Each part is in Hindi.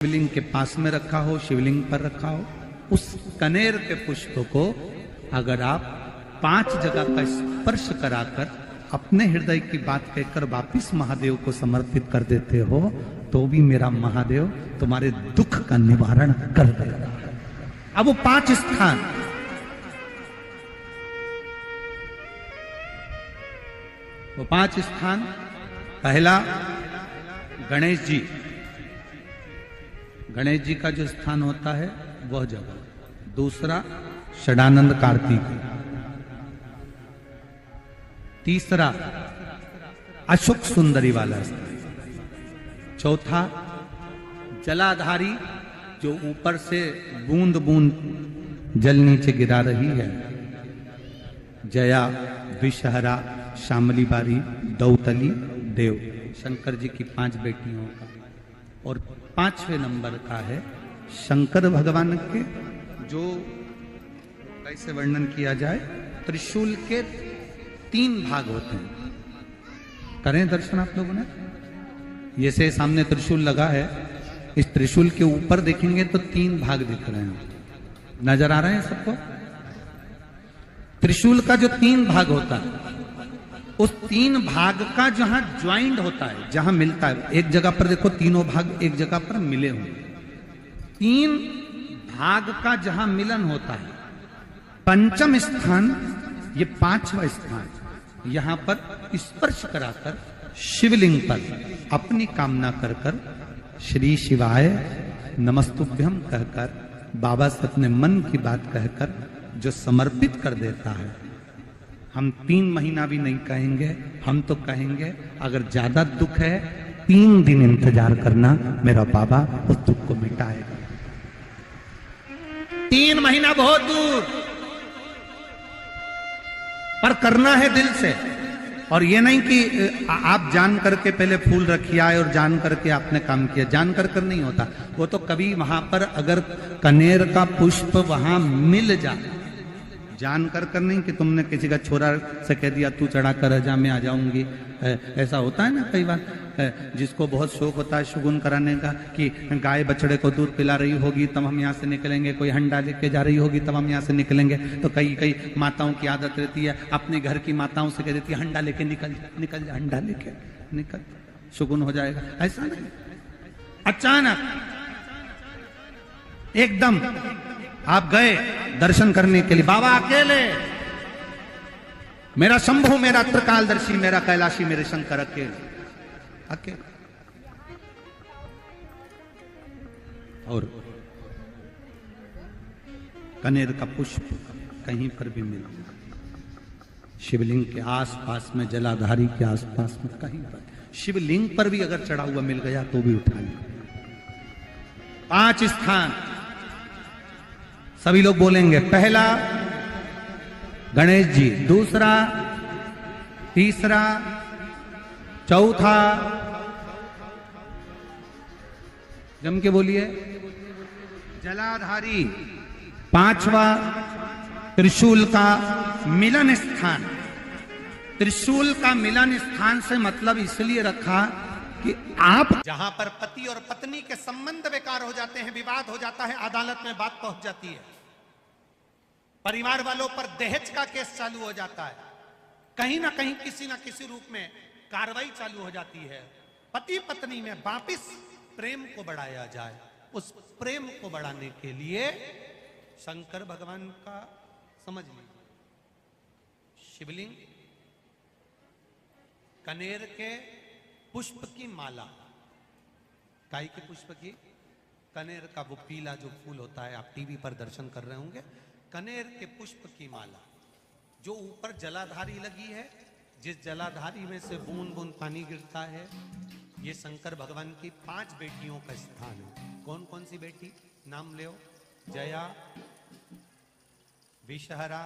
शिवलिंग के पास में रखा हो, शिवलिंग पर रखा हो, उस कनेर के पुष्प को अगर आप 5 जगह का स्पर्श कराकर अपने हृदय की बात कहकर वापिस महादेव को समर्पित कर देते हो तो भी मेरा महादेव तुम्हारे दुख का निवारण कर देगा। अब वो 5 स्थान, वो 5 स्थान, पहला गणेश जी, गणेश जी का जो स्थान होता है वह जगह। दूसरा षडानंद कार्तिक, तीसरा अशोक सुंदरी वाला स्थान, चौथा जलाधारी जो ऊपर से बूंद बूंद जल नीचे गिरा रही है, जया, विषहरा, शामली बारी, दौतली, देव, शंकर जी की 5 बेटियों का। और 5वें नंबर का है शंकर भगवान के, जो कैसे वर्णन किया जाए, त्रिशूल के 3 भाग होते हैं। करें दर्शन आप लोगों ने, ये से सामने त्रिशूल लगा है, इस त्रिशूल के ऊपर देखेंगे तो 3 भाग दिख रहे हैं, नजर आ रहे हैं सबको। त्रिशूल का जो 3 भाग होता है, उस 3 भाग का जहां ज्वाइंट होता है, जहां मिलता है, एक जगह पर देखो तीनों भाग एक जगह पर मिले होंगे, 3 भाग का जहां मिलन होता है, 5वां स्थान, ये 5वां स्थान, यहां पर स्पर्श कराकर शिवलिंग पर अपनी कामना कर कर श्री शिवाय नमस्तुभ्यम कहकर बाबा से अपने मन की बात कहकर जो समर्पित कर देता है, हम 3 महीना भी नहीं कहेंगे, हम तो कहेंगे अगर ज्यादा दुख है 3 दिन इंतजार करना, मेरा बाबा उस दुख को मिटाएगा। 3 महीना बहुत दूर, पर करना है दिल से। और ये नहीं कि आप जान करके पहले फूल रखिए आए और जान करके आपने काम किया, जान कर नहीं होता वो तो। कभी वहां पर अगर कनेर का पुष्प वहां मिल जाए, जान कर नहीं कि तुमने किसी का छोरा से कह दिया तू चढ़ा कर जा मैं आ जाऊंगी, ऐसा होता है ना कई बार, जिसको बहुत शौक होता है शुगुन कराने का कि गाय बछड़े को दूध पिला रही होगी तब हम यहाँ से निकलेंगे, कोई हंडा लेके जा रही होगी तब हम यहाँ से निकलेंगे। तो कई माताओं की आदत रहती है, अपने घर की माताओं से कह देती है हंडा लेके निकल जा, हंडा लेके निकल, शुगुन हो जाएगा। ऐसा नहीं, अचानक एकदम आप गए दर्शन करने के लिए, बाबा अकेले, मेरा शंभु, मेरा त्रिकालदर्शी, मेरा कैलाशी, मेरे शंकर अकेले अकेले। और कनेर का पुष्प कहीं पर भी मिला, शिवलिंग के आसपास में, जलाधारी के आसपास में कहीं पर, शिवलिंग पर भी अगर चढ़ा हुआ मिल गया तो भी उठा लें। 5 स्थान सभी लोग बोलेंगे, पहला गणेश जी, दूसरा, तीसरा, चौथा, जम के बोलिए, जलाधारी, 5वां त्रिशूल का मिलन स्थान। त्रिशूल का मिलन स्थान से मतलब इसलिए रखा कि आप जहां पर पति और पत्नी के संबंध बेकार हो जाते हैं, विवाद हो जाता है, अदालत में बात पहुंच जाती है, परिवार वालों पर दहेज का केस चालू हो जाता है, कहीं ना कहीं किसी ना किसी रूप में कार्रवाई चालू हो जाती है, पति पत्नी में वापिस प्रेम को बढ़ाया जाए, उस प्रेम को बढ़ाने के लिए शंकर भगवान का, समझ लीजिए, शिवलिंग, कनेर के पुष्प की माला, काय के पुष्प की, कनेर का वो पीला जो फूल होता है, आप टीवी पर दर्शन कर रहे होंगे, कनेर के पुष्प की माला, जो ऊपर जलाधारी लगी है, जिस जलाधारी में से बूंद बूंद पानी गिरता है, ये शंकर भगवान की 5 बेटियों का स्थान है। कौन कौन सी बेटी, नाम ले, जया, विषहरा,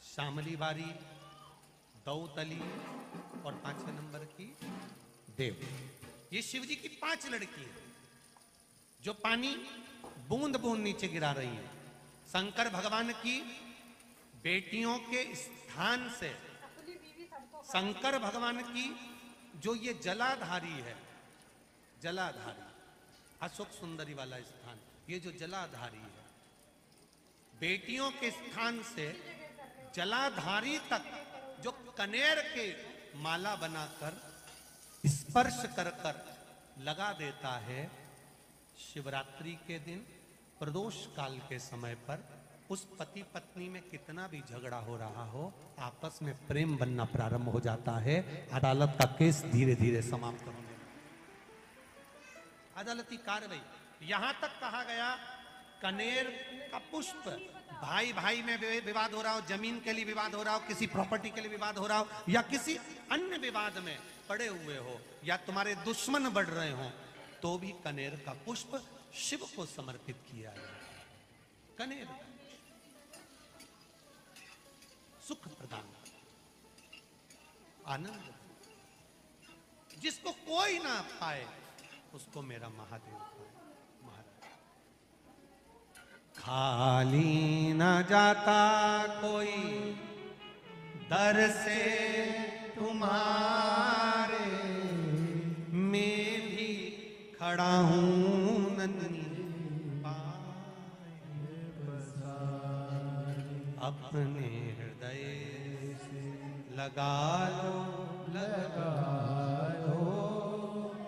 शामली बारी, दौतली और 5वें नंबर की देव। ये शिव जी की 5 लड़की है जो पानी बूंद बूंद नीचे गिरा रही है। शंकर भगवान की बेटियों के स्थान से शंकर भगवान की जो ये जलाधारी है, जलाधारी, अशोक सुंदरी वाला स्थान, ये जो जलाधारी है, बेटियों के स्थान से जलाधारी तक जो कनेर के माला बनाकर स्पर्श कर कर लगा देता है, शिवरात्रि के दिन प्रदोष काल के समय पर उस पति पत्नी में कितना भी झगड़ा हो रहा हो, आपस में प्रेम बनना प्रारंभ हो जाता है। अदालत का केस धीरे धीरे समाप्त होने लगता है। अदालती कार्रवाई यहां तक कहा गया, कनेर का पुष्प, भाई भाई में विवाद हो रहा हो, जमीन के लिए विवाद हो रहा हो, किसी प्रॉपर्टी के लिए विवाद हो रहा हो, या किसी अन्य विवाद में पड़े हुए हो, या तुम्हारे दुश्मन बढ़ रहे हो, तो भी कनेर का पुष्प शिव को समर्पित किया जाए। कनेर सुख प्रदान, आनंद, जिसको कोई ना पाए उसको मेरा महादेव पाए। खाली न जाता कोई दर से तुम्हारे, मैं भी खड़ा हूं नन्ही पाए बसाए, अपने हृदय से लगा लो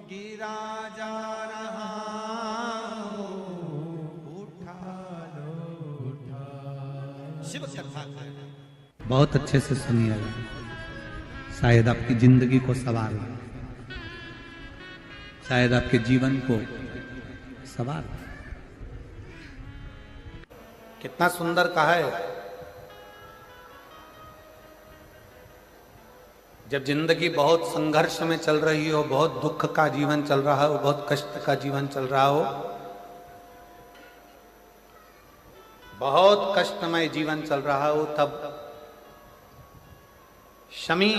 गिरा जा रहा हो, शिव कथा बहुत अच्छे से सुनिएगा, शायद आपकी जिंदगी को सवार, शायद आपके जीवन को सवार। कितना सुंदर कहा है। जब जिंदगी बहुत संघर्ष में चल रही हो, बहुत दुख का जीवन चल रहा हो, बहुत कष्ट का जीवन चल रहा हो, बहुत कष्टमय जीवन चल रहा हो, तब शमी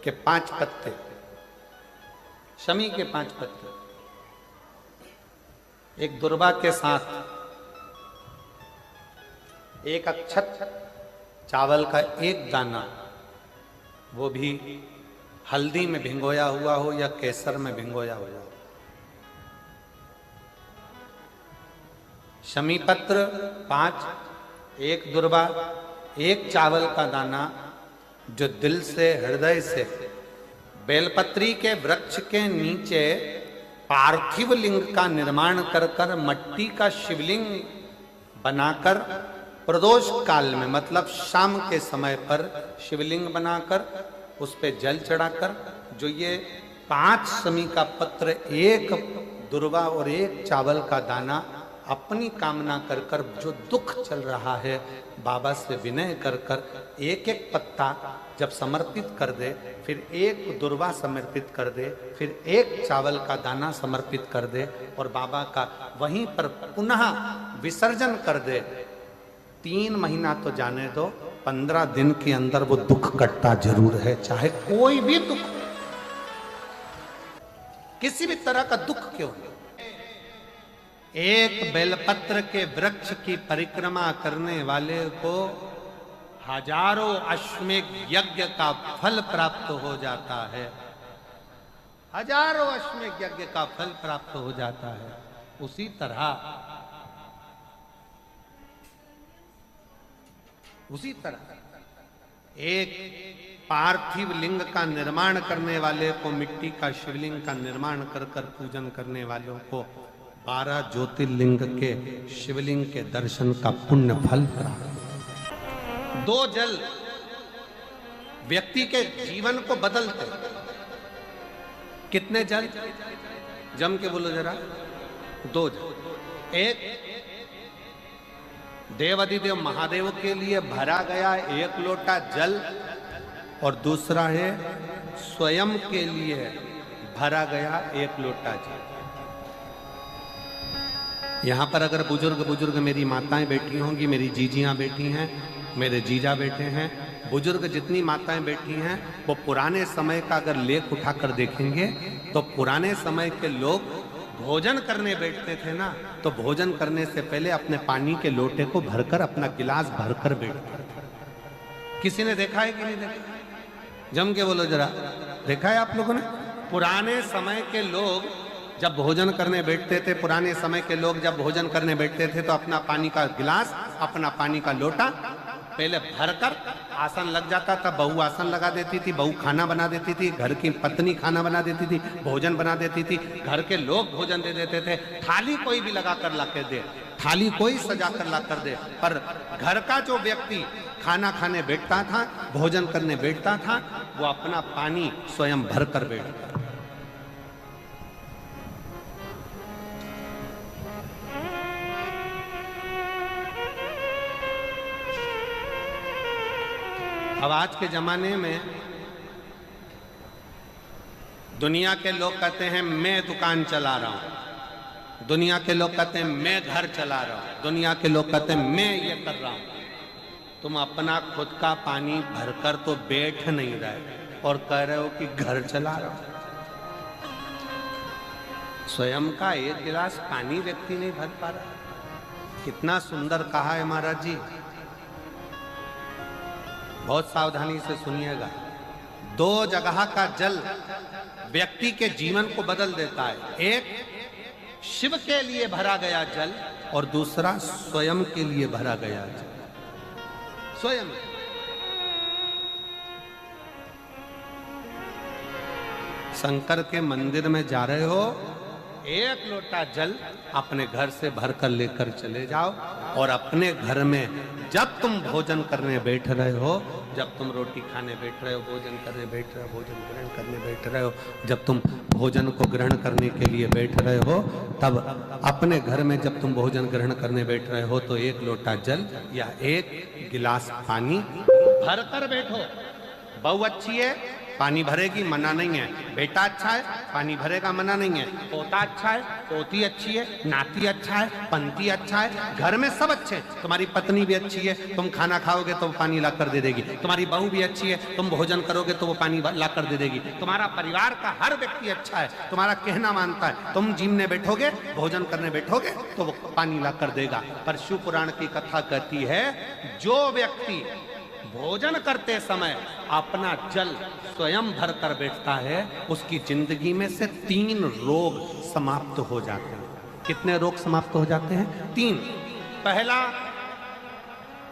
के 5 पत्ते, शमी के 5 पत्ते, एक दुर्वा के साथ एक अक्षत चावल का एक दाना, वो भी हल्दी में भिंगोया हुआ हो या केसर में भिंगोया हुआ हो, शमी पत्र 5, एक दुर्वा, एक चावल का दाना, जो दिल से हृदय से बेलपत्री के वृक्ष के नीचे पार्थिव लिंग का निर्माण कर कर मट्टी का शिवलिंग बनाकर प्रदोष काल में, मतलब शाम के समय पर शिवलिंग बनाकर उस पे जल चढ़ाकर, जो ये 5 शमी का पत्र, एक दुर्वा और एक चावल का दाना, अपनी कामना कर कर जो दुख चल रहा है, बाबा से विनय कर कर एक एक पत्ता जब समर्पित कर दे, फिर एक दुर्वा समर्पित कर दे, फिर एक चावल का दाना समर्पित कर दे, और बाबा का वहीं पर पुनः विसर्जन कर दे, 3 महीना तो जाने दो, 15 दिन के अंदर वो दुख कटता जरूर है, चाहे कोई भी दुख, किसी भी तरह का दुख क्यों नहीं। एक बेलपत्र के वृक्ष की परिक्रमा करने वाले को हजारों अश्वमेघ यज्ञ का फल प्राप्त हो जाता है, हजारों अश्वमेघ यज्ञ का फल प्राप्त हो जाता है। उसी तरह एक पार्थिव लिंग का निर्माण करने वाले को, मिट्टी का शिवलिंग का निर्माण कर कर पूजन करने वालों को 12 ज्योतिर्लिंग के शिवलिंग के दर्शन का पुण्य फल प्राप्त। 2 जल व्यक्ति के जीवन को बदलते। कितने जल? जम के बोलो जरा। 2 जल। एक देवाधिदेव महादेव के लिए भरा गया 1 लोटा जल, और दूसरा है स्वयं के लिए भरा गया 1 लोटा जल। यहाँ पर अगर बुजुर्ग मेरी माताएं बैठी होंगी, मेरी जीजियां बैठी हैं, मेरे जीजा बैठे हैं, बुजुर्ग जितनी माताएं बैठी हैं, वो पुराने समय का अगर लेख उठाकर देखेंगे तो पुराने समय के लोग भोजन करने बैठते थे ना, तो भोजन करने से पहले अपने पानी के लोटे को भरकर, अपना गिलास भरकर बैठते थे। किसी ने देखा है कि नहीं देखा? जम के बोलो जरा, देखा है आप लोगों ने? पुराने समय के लोग जब भोजन करने बैठते थे, पुराने समय के लोग जब भोजन करने बैठते थे तो अपना पानी का गिलास, अपना पानी का लोटा पहले भरकर आसन लग जाता था। बहू आसन लगा देती थी, बहू खाना बना देती थी, घर की पत्नी खाना बना देती थी, भोजन बना देती थी, घर के लोग भोजन दे देते थे। थाली कोई भी लगा कर ला कर दे, थाली कोई सजा कर ला कर दे, पर घर का जो व्यक्ति खाना खाने बैठता था, भोजन करने बैठता था, वो अपना पानी स्वयं भर कर बैठता। अब आज के जमाने में दुनिया के लोग कहते हैं मैं दुकान चला रहा हूं, दुनिया के लोग कहते हैं मैं घर चला रहा हूं, दुनिया के लोग कहते हैं मैं ये कर रहा हूं। तुम अपना खुद का पानी भरकर तो बैठ नहीं रहे और कह रहे हो कि घर चला रहा हूं। स्वयं का एक गिलास पानी व्यक्ति नहीं भर पा रहा। कितना सुंदर कहा है महाराज जी। बहुत सावधानी से सुनिएगा। दो जगह का जल व्यक्ति के जीवन को बदल देता है। एक शिव के लिए भरा गया जल और दूसरा स्वयं के लिए भरा गया जल। स्वयं शंकर के मंदिर में जा रहे हो, एक लोटा जल अपने घर से भरकर लेकर चले जाओ और अपने घर में जब तुम भोजन करने बैठ रहे हो, जब तुम रोटी खाने बैठ रहे हो, भोजन करने बैठ रहे हो, भोजन ग्रहण करने बैठ रहे हो, जब तुम भोजन को ग्रहण करने के लिए बैठ रहे हो, तब अपने घर में जब तुम भोजन ग्रहण करने बैठ रहे हो तो एक लोटा जल या एक गिलास पानी भर कर बैठो। बहू अच्छी है, पानी भरेगी, मना नहीं है। बेटा अच्छा है, पानी भरेगा, मना नहीं है। पोता अच्छा है, पोती अच्छी है, नाती अच्छा है, पंती अच्छा है, घर में सब अच्छे। तुम्हारी पत्नी भी अच्छी है, तुम खाना खाओगे तो वो पानी ला कर दे देगी। तुम्हारी बहू भी अच्छी है, तुम भोजन करोगे तो वो पानी ला कर दे देगी। तुम्हारा परिवार का हर व्यक्ति अच्छा है, तुम्हारा कहना मानता है। तुम जिमने बैठोगे, भोजन करने बैठोगे तो वो पानी ला कर देगा। पर शिव पुराण की कथा कहती है, जो व्यक्ति भोजन करते समय अपना जल स्वयं भर कर बैठता है, उसकी जिंदगी में से 3 रोग समाप्त हो जाते हैं। कितने रोग समाप्त हो जाते हैं? 3। पहला,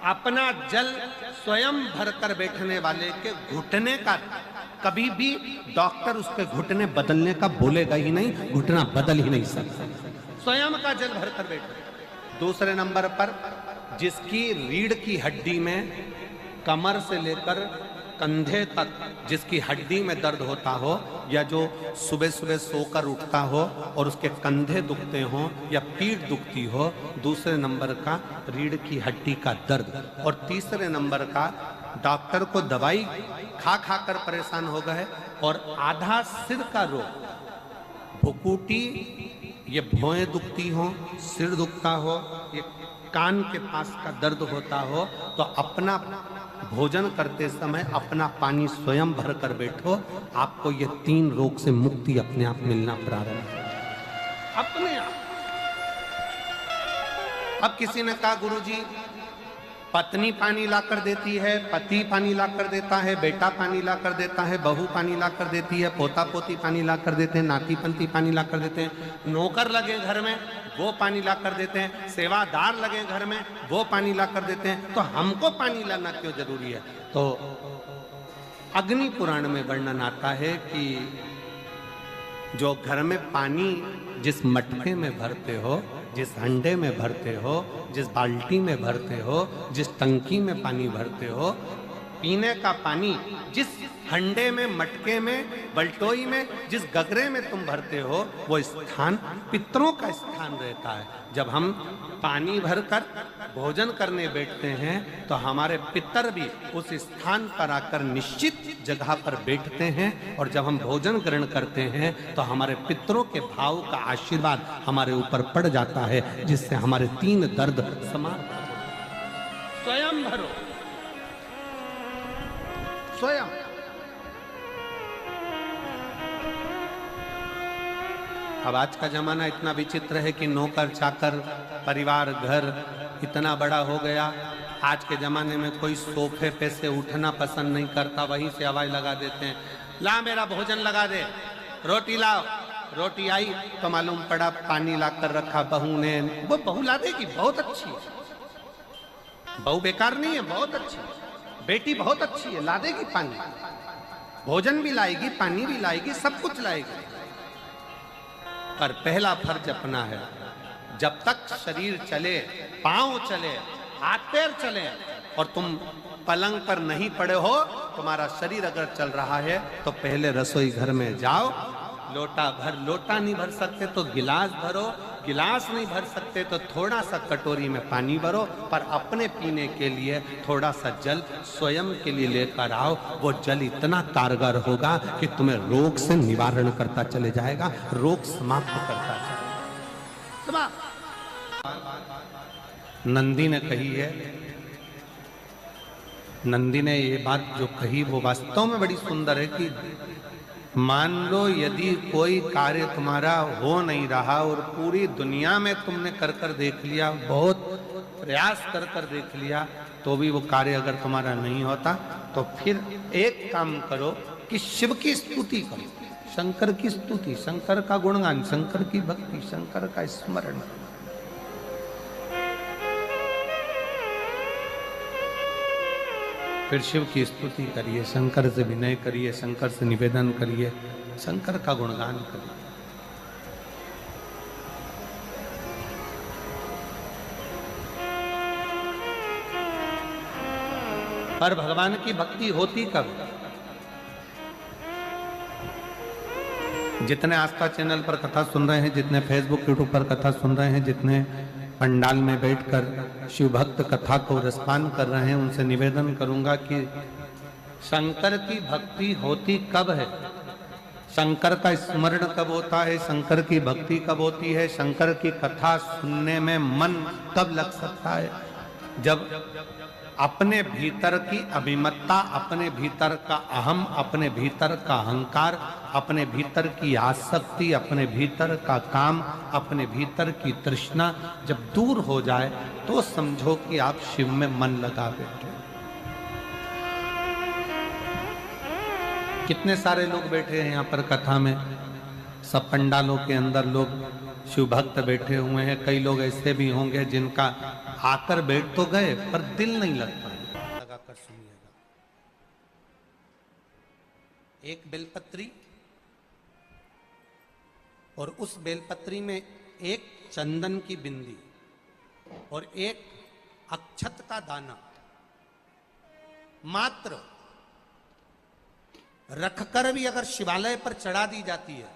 अपना जल स्वयं भर कर बैठने वाले के घुटने का कभी भी डॉक्टर उसके घुटने बदलने का बोलेगा ही नहीं, घुटना बदल ही नहीं सकता। स्वयं का जल भर कर बैठे। दूसरे नंबर पर, जिसकी रीढ़ की हड्डी में कमर से लेकर कंधे तक जिसकी हड्डी में दर्द होता हो, या जो सुबह सुबह सोकर उठता हो और उसके कंधे दुखते हो या पीठ दुखती हो। दूसरे नंबर का रीढ़ की हड्डी का दर्द। और तीसरे नंबर का, डॉक्टर को दवाई खा खा कर परेशान हो गए और आधा सिर का रोग, भुकुटी, ये भौएं दुखती हो, सिर दुखता हो, ये कान के पास का दर्द होता हो, तो अपना भोजन करते समय अपना पानी स्वयं भर कर बैठो। आपको ये 3 रोग से मुक्ति अपने आप मिलना प्रारंभ हो, अपने आप। अब किसी ने कहा, गुरुजी पत्नी पानी ला कर देती है, पति पानी ला कर देता है, बेटा पानी ला कर देता है, बहू पानी ला कर देती है, पोता पोती पानी ला कर देते हैं, नाती पंती पानी ला कर देते हैं, नौकर लगे घर में वो पानी ला कर देते हैं, सेवादार लगे घर में वो पानी ला कर देते हैं, तो हमको पानी लाना क्यों जरूरी है? तो अग्नि पुराण में वर्णन आता है कि जो घर में पानी जिस मटके में भरते हो, जिस हंडे में भरते हो, जिस बाल्टी में भरते हो, जिस टंकी में पानी भरते हो, पीने का पानी जिस हंडे में, मटके में, बल्टोई में, जिस गगरे में तुम भरते हो, वो स्थान पितरों का स्थान रहता है। जब हम पानी भरकर भोजन करने बैठते हैं तो हमारे पितर भी उस स्थान पर आकर निश्चित जगह पर बैठते हैं, और जब हम भोजन ग्रहण करते हैं तो हमारे पितरों के भाव का आशीर्वाद हमारे ऊपर पड़ जाता है, जिससे हमारे 3 दर्द समाप्त हो। स्वयं भरो, स्वयं। अब आज का जमाना इतना विचित्र है कि नौकर चाकर, परिवार, घर इतना बड़ा हो गया। आज के जमाने में कोई सोफे पे से उठना पसंद नहीं करता, वहीं से आवाज लगा देते हैं, ला मेरा भोजन लगा दे, रोटी लाओ, रोटी आई तो मालूम पड़ा पानी लाकर रखा बहू ने, वो बहू ला देगी, बहुत अच्छी है, बहू बेकार नहीं है, बहुत अच्छी है, बेटी बहुत अच्छी है, ला देगी पानी, भोजन भी लाएगी, पानी भी लाएगी, सब कुछ लाएगी। पर पहला फर्ज अपना है, जब तक शरीर चले, पांव चले, हाथ पैर चले और तुम पलंग पर नहीं पड़े हो, तुम्हारा शरीर अगर चल रहा है तो पहले रसोई घर में जाओ, लोटा भर, लोटा नहीं भर सकते तो गिलास भरो, गिलास नहीं भर सकते तो थोड़ा सा कटोरी में पानी भरो, पर अपने पीने के लिए थोड़ा सा जल स्वयं के लिए लेकर आओ। वो जल इतना कारगर होगा कि तुम्हें रोग से निवारण करता चले जाएगा, रोग समाप्त करता चलेगा। नंदी ने कही है, नंदी ने ये बात जो कही वो वास्तव में बड़ी सुंदर है कि मान लो यदि कोई कार्य तुम्हारा हो नहीं रहा और पूरी दुनिया में तुमने कर कर देख लिया, बहुत प्रयास कर कर देख लिया, तो भी वो कार्य अगर तुम्हारा नहीं होता, तो फिर एक काम करो कि शिव की स्तुति करो, शंकर की स्तुति, शंकर का गुणगान, शंकर की भक्ति, शंकर का स्मरण। फिर शिव की स्तुति करिए, शंकर से विनय करिए, शंकर से निवेदन करिए, शंकर का गुणगान करिए। पर भगवान की भक्ति होती कब? जितने आस्था चैनल पर कथा सुन रहे हैं, जितने फेसबुक यूट्यूब पर कथा सुन रहे हैं, जितने पंडाल में बैठकर शिव भक्त कथा को रसपान कर रहे हैं, उनसे निवेदन करूंगा कि शंकर की भक्ति होती कब है, शंकर का स्मरण कब होता है, शंकर की भक्ति कब होती है, शंकर की कथा सुनने में मन कब लग सकता है, जब अपने भीतर की अभिमत्ता, अपने भीतर का अहम, अपने भीतर का अहंकार, अपने भीतर की आसक्ति, अपने भीतर का काम, अपने भीतर की तृष्णा जब दूर हो जाए तो समझो कि आप शिव में मन लगा बैठे। कितने सारे लोग बैठे हैं यहाँ पर कथा में, सब पंडालों के अंदर लोग शिव भक्त बैठे हुए हैं। कई लोग ऐसे भी होंगे जिनका आकर बैठ तो गए पर दिल नहीं लगता। लगाकर सुनिएगा, एक बेलपत्री और उस बेलपत्री में एक चंदन की बिंदी और एक अक्षत का दाना मात्र रखकर भी अगर शिवालय पर चढ़ा दी जाती है,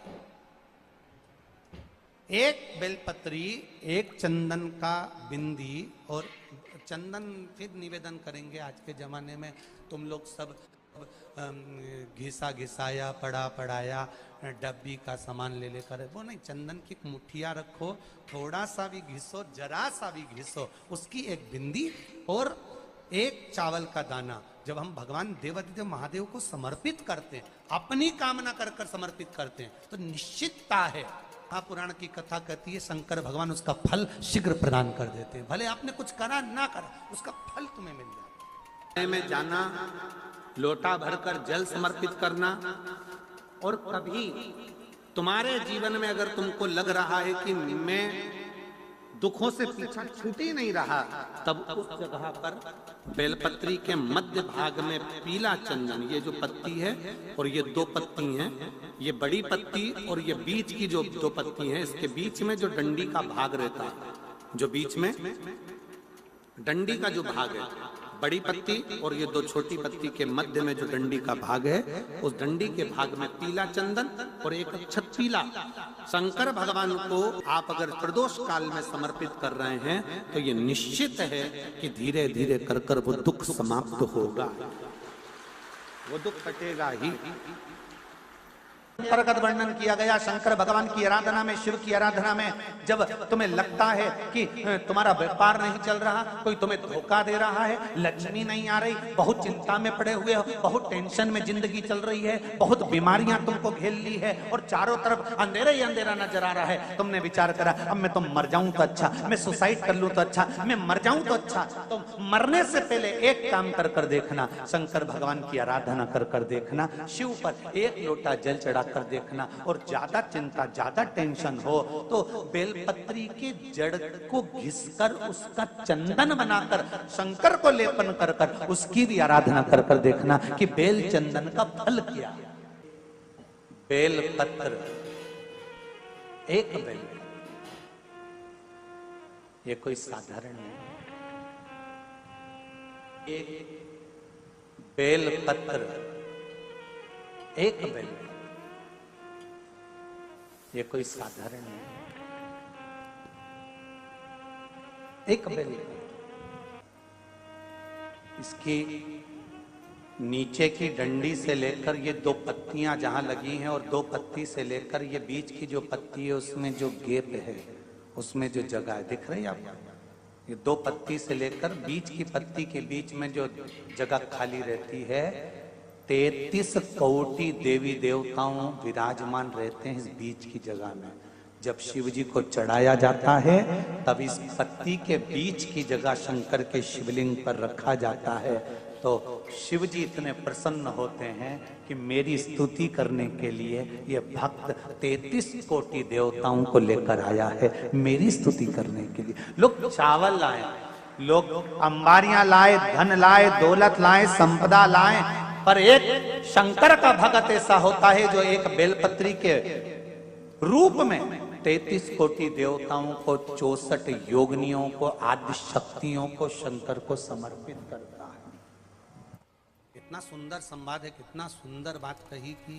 एक बेलपत्री, एक चंदन का बिंदी, और चंदन फिर निवेदन करेंगे आज के जमाने में तुम लोग सब घिसा घिसाया, पड़ा पड़ाया, डब्बी का सामान ले लेकर, वो नहीं, चंदन की मुठिया रखो, थोड़ा सा भी घिसो, जरा सा भी घिसो, उसकी एक बिंदी और एक चावल का दाना जब हम भगवान देवादिदेव महादेव को समर्पित करते हैं, अपनी कामना कर कर समर्पित करते हैं, तो निश्चितता है, पुराण की कथा कहती है शंकर भगवान उसका फल शीघ्र प्रदान कर देते हैं। भले आपने कुछ करा ना करा, उसका फल तुम्हें मिल जाए। में जाना, लोटा भरकर जल समर्पित करना, और कभी तुम्हारे जीवन में अगर तुमको लग रहा है कि मैं दुखों से पीछा छूट ही नहीं रहा, तब उस जगह पर बेलपत्री के मध्य भाग में पीला चंदन, ये जो पत्ती है और ये दो पत्ती हैं, ये बड़ी पत्ती और ये बीच की जो दो पत्ती हैं, इसके बीच में जो डंडी का भाग रहता है, जो बीच में डंडी का जो भाग है, बड़ी पत्ती और ये दो छोटी पत्ती के मध्य में जो डंडी का भाग है, उस डंडी के भाग में पीला चंदन और एक अक्षत पीला, शंकर भगवान को आप अगर प्रदोष काल में समर्पित कर रहे हैं तो ये निश्चित है कि धीरे धीरे कर कर वो दुख समाप्त होगा, वो दुख कटेगा ही। प्रगट वर्णन किया गया शंकर भगवान की आराधना में, शिव की आराधना में, जब तुम्हें लगता है कि तुम्हारा व्यापार नहीं चल रहा, कोई तुम्हें धोखा दे रहा है, लक्ष्मी नहीं आ रही, बहुत चिंता में पड़े हुए हो, बहुत टेंशन में जिंदगी चल रही है, बहुत बीमारियां तुमको घेर ली है और चारों तरफ अंधेरा ही अंधेरा नजर आ रहा है, तुमने विचार करा अब मैं तो मर जाऊं तो अच्छा, मैं सुसाइड कर लूं तो अच्छा, मैं मर जाऊं तो अच्छा, तो मरने से पहले एक काम कर कर देखना, शंकर भगवान की आराधना कर कर देखना, शिव पर एक लोटा जल चढ़ा चढ़ाकर देखना। और ज्यादा चिंता, ज्यादा टेंशन हो तो बेलपत्री के जड़ को घिसकर उसका चंदन बनाकर शंकर को लेपन कर कर उसकी भी आराधना कर कर देखना कि बेल चंदन का फल क्या। बेलपत्र, एक बेल, ये कोई साधारण नहीं। एक बेलपत्र, एक बेल, ये कोई साधारण नहीं। एक बेल, इसकी नीचे की डंडी से लेकर ये दो पत्तियां जहां लगी हैं और दो पत्ती से लेकर ये बीच की जो पत्ती है उसमें जो गेप है, उसमें जो जगह है, दिख रही है आपको? ये दो पत्ती से लेकर बीच की पत्ती के बीच में जो जगह खाली रहती है, 33 कोटि देवी देवताओं विराजमान रहते हैं इस बीच की जगह में। जब शिव जी को चढ़ाया जाता है तब इस पत्ती के बीच की जगह शंकर के शिवलिंग पर रखा जाता है। तो शिव जी इतने प्रसन्न होते हैं कि मेरी स्तुति करने के लिए ये भक्त 33 कोटि देवताओं को लेकर आया है, मेरी स्तुति करने के लिए। लोग चावल लाए, लोग अंबारियां लाए, धन लाए, दौलत लाए, संपदा लाए, पर एक शंकर का भक्त ऐसा होता है जो एक बेलपत्री के रूप में 33 कोटि देवताओं को, 64 योगिनियों को, आदि शक्तियों को शंकर को समर्पित करता है। कितना सुंदर संवाद है, कितना सुंदर बात कही कि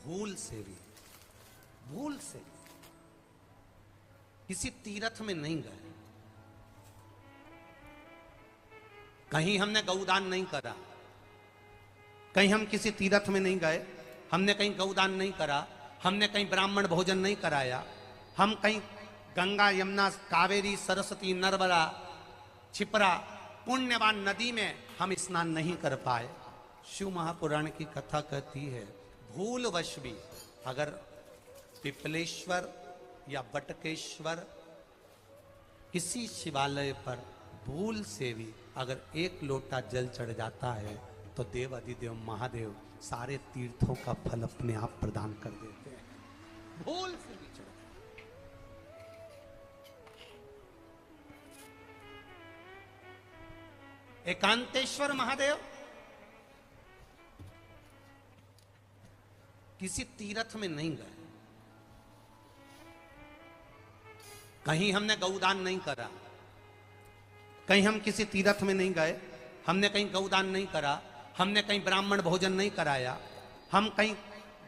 भूल से भी किसी तीर्थ में नहीं गए, कहीं हमने गौदान नहीं करा, कहीं हम किसी तीर्थ में नहीं गए, हमने कहीं गौदान नहीं करा, हमने कहीं ब्राह्मण भोजन नहीं कराया, हम कहीं गंगा यमुना कावेरी सरस्वती नर्मदा छिपरा पुण्यवान नदी में हम स्नान नहीं कर पाए। शिव महापुराण की कथा कहती है भूलवश भी अगर पिपलेश्वर या बटकेश्वर किसी शिवालय पर भूल से भी अगर एक लोटा जल चढ़ जाता है तो देव अधिदेव महादेव सारे तीर्थों का फल अपने आप प्रदान कर देते हैं। भूल से भी चढ़, एकांतेश्वर महादेव किसी तीर्थ में नहीं गए, कहीं हमने गौदान नहीं करा, कहीं हम किसी तीर्थ में नहीं गए, हमने कहीं गौदान नहीं करा, हमने कहीं ब्राह्मण भोजन नहीं कराया, हम कहीं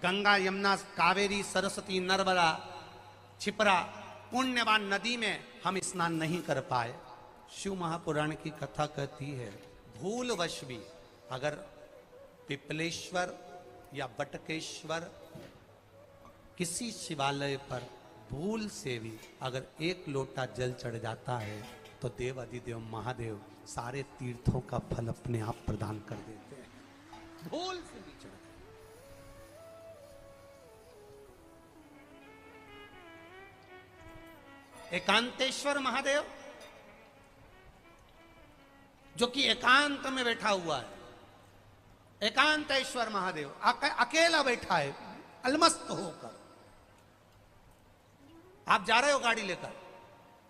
गंगा यमुना कावेरी सरस्वती नर्मदा छिपरा पुण्यवान नदी में हम स्नान नहीं कर पाए। शिव महापुराण की कथा कहती है भूलवश भी अगर पिपलेश्वर या बटकेश्वर किसी शिवालय पर भूल से भी अगर एक लोटा जल चढ़ जाता है तो देव अधिदेव महादेव सारे तीर्थों का फल अपने आप प्रदान कर देते हैं। भूल से भी चढ़, एकांतेश्वर महादेव जो कि एकांत में बैठा हुआ है, एकांतेश्वर महादेव अकेला बैठा है अलमस्त होकर। आप जा रहे हो गाड़ी लेकर,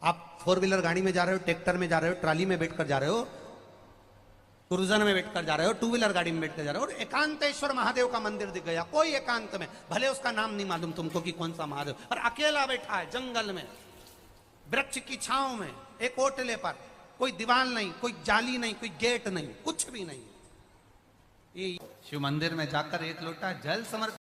आप 4 व्हीलर गाड़ी में जा रहे हो, ट्रैक्टर में जा रहे हो, ट्राली में बैठकर जा रहे हो, क्रूजर में बैठकर जा रहे हो, 2 व्हीलर गाड़ी में बैठकर जा रहे हो और एकांतेश्वर महादेव का मंदिर दिख गया, कोई एकांत में, भले उसका नाम नहीं मालूम तुमको कि कौन सा महादेव, पर अकेला बैठा है जंगल में, वृक्ष की छांव में, एक ओटले पर, कोई दीवार नहीं, कोई जाली नहीं, कोई गेट नहीं, कुछ भी नहीं। ये शिव मंदिर में जाकर एक लोटा जल समर्पित